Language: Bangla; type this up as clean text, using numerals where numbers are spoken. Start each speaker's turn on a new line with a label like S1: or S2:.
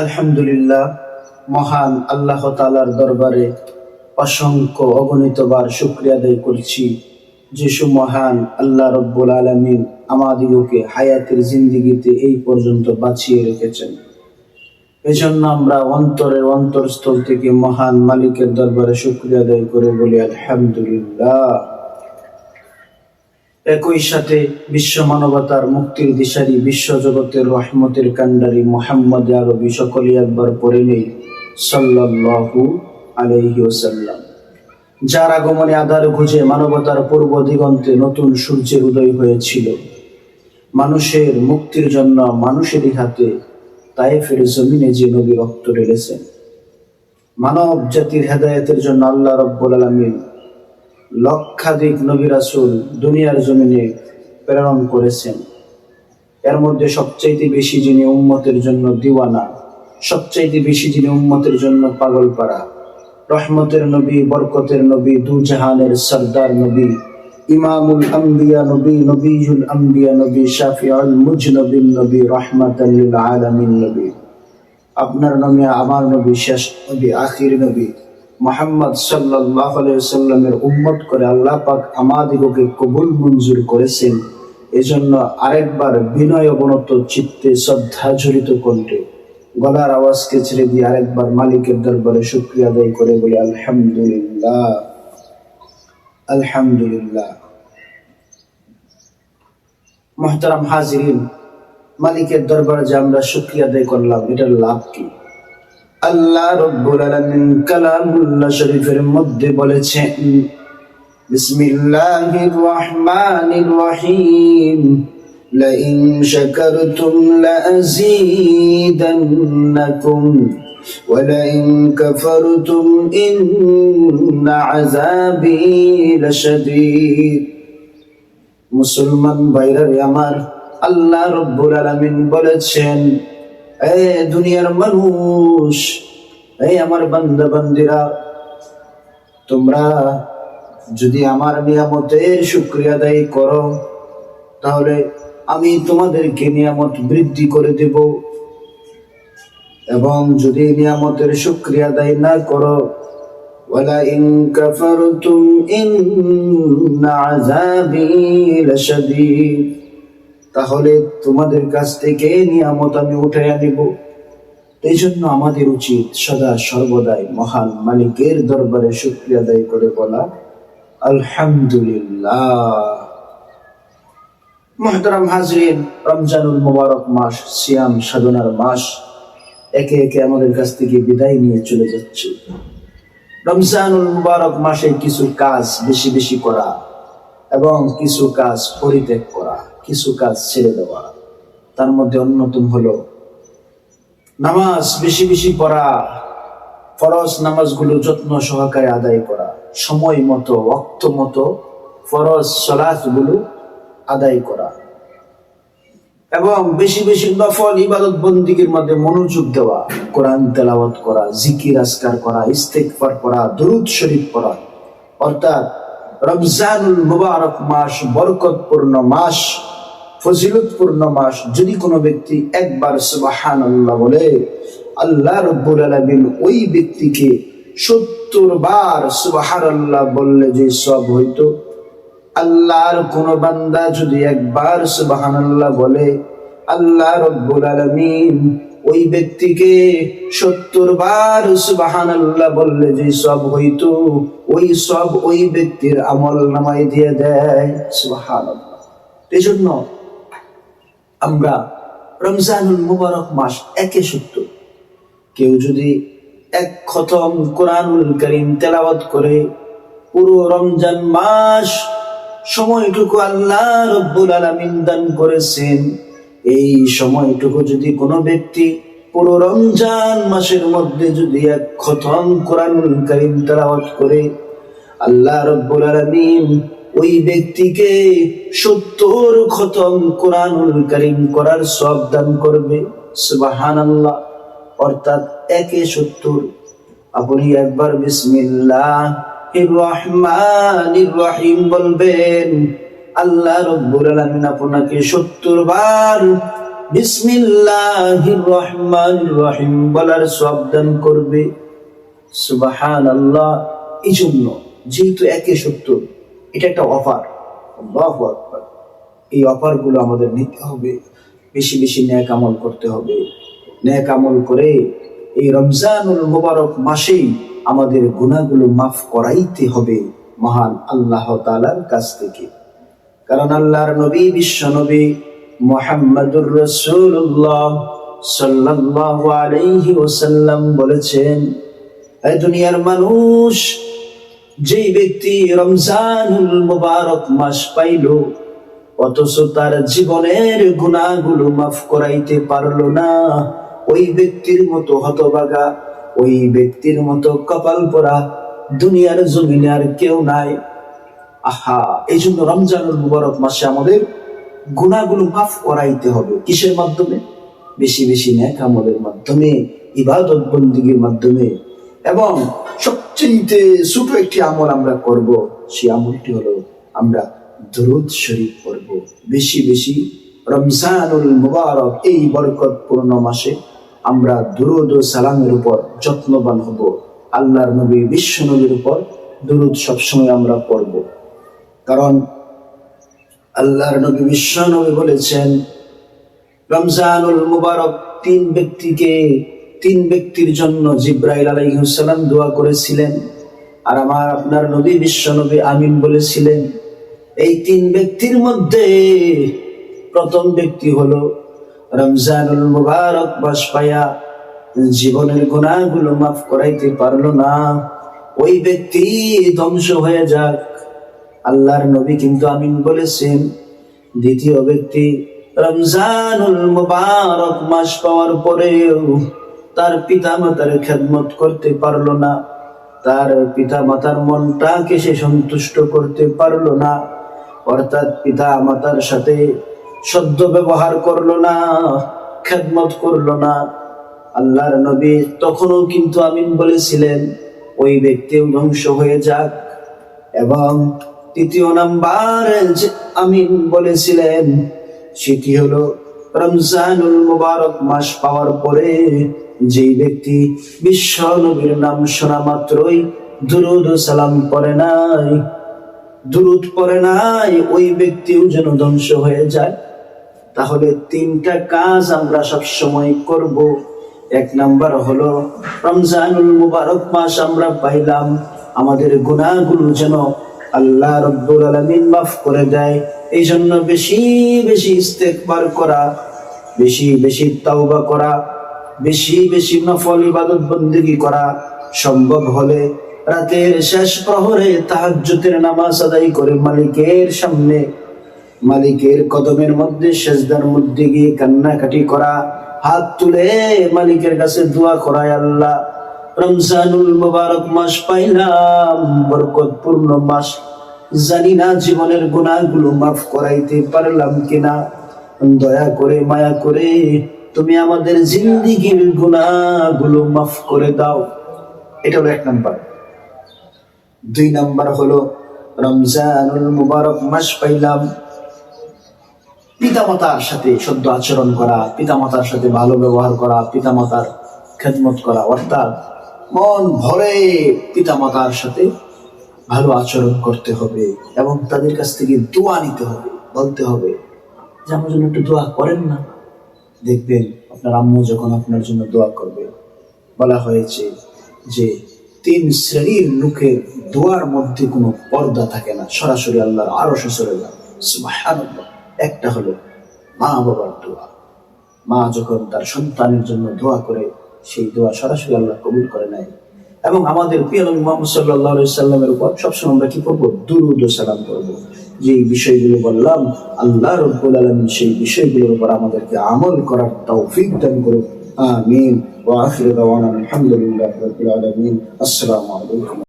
S1: আলহামদুলিল্লাহ, মহান আল্লাহ তাআলার দরবারে অসংখ্য অগণিতবার শুকরিয়া আদায় করছি। যিশু মহান আল্লাহ রব্বুল আলামিন আমাদিগকে হায়াতের জিন্দেগিতে এই পর্যন্ত বাঁচিয়ে রেখেছেন। এজন্য আমরা অন্তরের অন্তরস্থল থেকে মহান মালিকের দরবারে শুকরিয়া আদায় করে বলি আলহামদুলিল্লাহ। একই সাথে বিশ্ব মানবতার মুক্তির দিশারি, বিশ্ব জগতের রহমতের কান্ডারি মুহাম্মদ আরবি সকলে একবার পড়ে নেই সাল্লাল্লাহু আলাইহি ওয়াসাল্লাম। যার আগমনে আধার খুঁজে মানবতার পূর্ব দিগন্তে নতুন সূর্যের উদয় হয়েছিল। মানুষের মুক্তির জন্য মানুষেরই হাতে তায়েফের জমিনে যে নবী রক্ত ঢেলেছেন। মানব জাতির হেদায়েতের জন্য আল্লাহ রব্বুল আলামিন লক্ষাধিক নবী রাসূল দুনিয়ার জমিনে প্রেরণ করেছেন। এর মধ্যে সবচাইতে বেশি যিনি উম্মতের জন্য দিওয়ানা, সবচাইতে বেশি যিনি উম্মতের জন্য পাগল পারা, রহমতের নবী, বরকতের নবী, দু জাহানের সরদার নবী, ইমামুল আম্বিয়া নবী, নবীউল আম্বিয়া নবী, শাফিউল মুজনবিন নবী, রাহমাতাল লিল আলামিন নবী, আপনার নবী, আমার নবী, শেষ নবী, আখির নবী মুহাম্মদ সাল্লাল্লাহু আলাইহি ওয়াসাল্লামের উম্মত করে আল্লাহ পাক আমাদিগকে কবুল মঞ্জুর করেছেন। এজন্য আরেকবার বিনয় অবনত চিত্তে শ্রদ্ধা জড়িত কণ্ঠে গলার আওয়াজকে ছেড়ে দিয়ে আরেকবার মালিকের দরবারে শুকরিয়া আদায় করে বলি আলহামদুলিল্লাহ, আলহামদুলিল্লাহ। মুহতারাম হাজিরিন, মালিকের দরবারে যে আমরা শুকরিয়া আদায় করলাম, এটার লাভ কি? আল্লাহ রব্বুল আলামিন কালামুল্লাহ শরীফের মধ্যে বলেছেন, বিসমিল্লাহির রহমানির রহিম, লাইন শাকারতুম লাযীদান্নাকুম ওয়া লাইন কাফারতুম ইন্না আযাবি লাশাদীদ। মুসলমান ভাইরা আমার, আল্লাহ রব্বুল আলামিন বলেছেন, এ দুনিয়ার মানুষ, এই আমার বান্দা বান্দিরা, তোমরা যদি আমার নিয়ামতের শুকরিয়া আদায় করো তাহলে আমি তোমাদেরকে নিয়ামত বৃদ্ধি করে দেব, এবং যদি নিয়ামতের শুকরিয়া আদায় না করো, ওয়ালা ইন কাফারতুম ইন্না আযাবি লাশাদীদ, তাহলে তোমাদের কাছ থেকে নিয়ামত আমি উঠাইয়া নিব। এই জন্য আমাদের উচিত সদা সর্বদাই মহান মালিকের দরবারে শুকরিয়া আদায় করে বলা আলহামদুলিল্লাহ। মুহতারাম হাজরিন, রমজানুল মুবারক মাস, সিয়াম সাধনার মাস একে একে আমাদের কাছ থেকে বিদায় নিয়ে চলে যাচ্ছে। রমজানুল মুবারক মাসে কিছু কাজ বেশি বেশি করা এবং কিছু কাজ পরিত্যাগ করা, কিছু কাজ ছেড়ে দেওয়া। তার মধ্যে অন্যতম হলো নামাজ বেশি বেশি পড়া, ফরজ নামাজগুলো যত্ন সহকারে আদায় করা, সময় মতো ওয়াক্ত মতো ফরজ সালাতগুলো আদায় করা, এবং বেশি বেশি নফল ইবাদত বন্দেগীর মধ্যে মনোযোগ দেওয়া, কোরআন তেলাওয়াত করা, জিকির আজকার করা, ইস্তেগফার করা, দরুদ শরীফ পড়া। অর্থাৎ রমজানুল মুবারক মাস বরকতপূর্ণ মাস, ফজিলতপূর্ণ মাস। যদি কোনো ব্যক্তি একবার সুবহানাল্লাহ বলে, আল্লাহ রাব্বুল আলামিন ওই ব্যক্তিকে 70 বার সুবহানাল্লাহ বললে যে সওয়াব হইতো, আল্লাহর কোন বান্দা যদি একবার সুবহানাল্লাহ বলে, আল্লাহ রাব্বুল আলামিন ওই ব্যক্তিকে 70 বার সুবহানাল্লাহ বললে যে সওয়াব হইতো, ওই সওয়াব ওই ব্যক্তির আমলনামায় দিয়ে দেয়। সুবহানাল্লাহ। এজন্য আমরা রমজানুল মুবারক মাস একে 70 কেউ যদি এক খতম কোরআনুল কারীম তেলাওয়াত করে পুরো রমজান মাস সময়টুকু আল্লাহ রাব্বুল আলামিন দান করেছেন, এই সময়টুকু যদি কোনো ব্যক্তি পুরো রমজান মাসের মধ্যে যদি এক খতম কোরআনুল কারীম তেলাওয়াত করে, আল্লাহ রাব্বুল আলামিন ওই ব্যক্তিকে 70 খতম কোরআনুল কারীম করার সওয়াব দান করবে। সুবহানাল্লাহ। অর্থাৎ একে 70। আপনি একবার বিসমিল্লাহির রহমানির রহিম বলবেন, আল্লাহ রাব্বুল আলামিন আপনাকে 70 বার বিসমিল্লাহির রহমানির রহিম বলার সওয়াব দান করবে। সুবহানাল্লাহ। এই জন্য যেহেতু 170, এটা একটা অফার। আল্লাহু আকবার। এই অফার গুলো আমাদের নিতে হবে, বেশি বেশি নেক আমল করতে হবে। নেক আমল করে এই রমজানুল মুবারক মাসেই আমাদের গুনাহগুলো মাফ করাইতে হবে মহান আল্লাহ তাআলার কাছ থেকে। কারণ আল্লাহর নবী, বিশ্ব নবী মুহাম্মদুর রাসূলুল্লাহ সাল্লাল্লাহু আলাইহি ওয়াসাল্লাম বলেছেন, এই দুনিয়ার মানুষ, যেই ব্যক্তি রমজানুল মুবারক মাস পাইল অথচ তার জীবনের গুনাহগুলো মাফ করাইতে পারলো না, ওই ব্যক্তির মতো হতভাগা, ওই ব্যক্তির মতো কপাল পোড়া দুনিয়ার জমিনে আর কেউ নাই। আহা, এই জন্য রমজানুল মুবারক মাসে আমাদের গুনাহগুলো মাফ করাইতে হবে। কিসের মাধ্যমে? বেশি বেশি নেক আমলের মাধ্যমে, ইবাদত বন্দেগীর মাধ্যমে। এবং সবচেয়ে ছোট একটি আমল আমরা করব, সেই আমলটি হলো আমরা দুরূদ শরীফ পড়ব বেশি বেশি। রমজানুল মুবারক এই বরকতপূর্ণ মাসে আমরা দুরূদ ও সালামের উপর যত্নবান হব। আল্লাহর নবী, বিশ্ব নবীর উপর দুরূদ সবসময় আমরা পড়ব। কারণ আল্লাহর নবী, বিশ্ব নবী বলেছেন, রমজানুল মুবারক তিন ব্যক্তির জন্য জিব্রাইল আলাইহিস সালাম দোয়া করেছিলেন। আর আমার আপনার নবী, বিশ্ব নবী আমিন বলেছিলেন। এই 3 ব্যক্তির মধ্যে প্রথম ব্যক্তি হলো রমজানুল মুবারক মাস পায়া জীবনের গুনাহগুলো মাফ করাইতে পারলো না, ওই ব্যক্তি ধ্বংস হয়ে যাক। আল্লাহর নবী কিন্তু আমিন বলেছেন। দ্বিতীয় ব্যক্তি রমজানুল মুবারক মাস পাওয়ার পরেও তার পিতা মাতার খেদমত করতে পারলো না, তার পিতা মাতার মনটাকে সে সন্তুষ্ট করতে পারলো না, অর্থাৎ পিতা মাতার সাথে সদ্য ব্যবহার করলো না, খেদমত করলো না। আল্লাহর নবী তখনও কিন্তু আমিন বলেছিলেন, ওই ব্যক্তিও ধ্বংস হয়ে যাক। এবং তৃতীয় নাম্বার যে আমিন বলেছিলেন সেটি হলো রমজানুল মুবারক মাস পাওয়ার পরে যেই ব্যক্তি বিশ্ব নবীর নাম শোনা মাত্রই দুরূদ ও সালাম দুরূদ পড়ে নাই, ওই ব্যক্তিও যেন ধ্বংস হয়ে যায়। তাহলে 3টা কাজ আমরা সব সময় করব। 1 নাম্বার হলো রমজানুল মুবারক মাস আমরা পাইলাম, আমাদের গুনাহগুলো যেন আল্লাহ রাব্বুল আলামিন মাফ করে দেয়। এই জন্য বেশি বেশি ইস্তেগফার করা, বেশি বেশি তাওবা করা, বেশি বেশি নফল ইবাদত বন্দেগী করা। সম্ভব হলে রাতের শেষ প্রহরে তাহাজ্জুদের নামাজ আদায় করে মালিকের সামনে, মালিকের কদমের মধ্যে সেজদার মধ্যে গিয়ে কান্নাকাটি করা, হাত তুলে মালিকের কাছে দোয়া করা, আল্লাহ রমজানুল মুবারক মাস পাইলাম, বরকতপূর্ণ মাস, জানি না জীবনের গুনাহগুলো মাফ করাইতে পারলাম কিনা, দয়া করে মায়া করে তুমি আমাদের জিন্দেগীর গুনাহগুলো মাফ করে দাও। এটা হলো 1 নাম্বার। 2 নাম্বার হলো রমজানুল মুবারক মাস পাইলাম, পিতামাতার সাথে সদ্য আচরণ করা, পিতামাতার সাথে ভালো ব্যবহার করা, পিতামাতার খেদমত করা, অর্থাৎ মন ভরে পিতামাতার সাথে ভালো আচরণ করতে হবে এবং তাদের কাছ থেকে দোয়া নিতে হবে, বলতে হবে যে আমার জন্য একটু দোয়া করেন না। দেখবেন আপনার আম্মু যখন আপনার জন্য দোয়া করবে, বলা হয়েছে যে 3 শ্রেণীর লোকের দোয়ার মধ্যে কোনো পর্দা থাকে না, সরাসরি আল্লাহর আরশে চলে যায়। সুবহানাল্লাহ। একটা হলো মা বাবার দোয়া। মা যখন তার সন্তানের জন্য দোয়া করে, সেই দোয়া সরাসরি আল্লাহ কবুল করে নেয়। এবং আমাদের প্রিয় নবী মুহাম্মদ সাল্লাল্লাহু আলাইহি সাল্লামের উপর সবসময় আমরা কি করব? দুরূদ ও সালাম করব। যে বিষয়গুলো বললাম, আল্লাহ রাব্বুল আলামিন সেই বিষয়গুলোর উপর আমাদেরকে আমল করার তৌফিক দান করুন। আমিন। ওয়া আখিরু দাওয়ানা আলহামদুলিল্লাহি রাব্বিল আলামিন। আসসালামু আলাইকুম।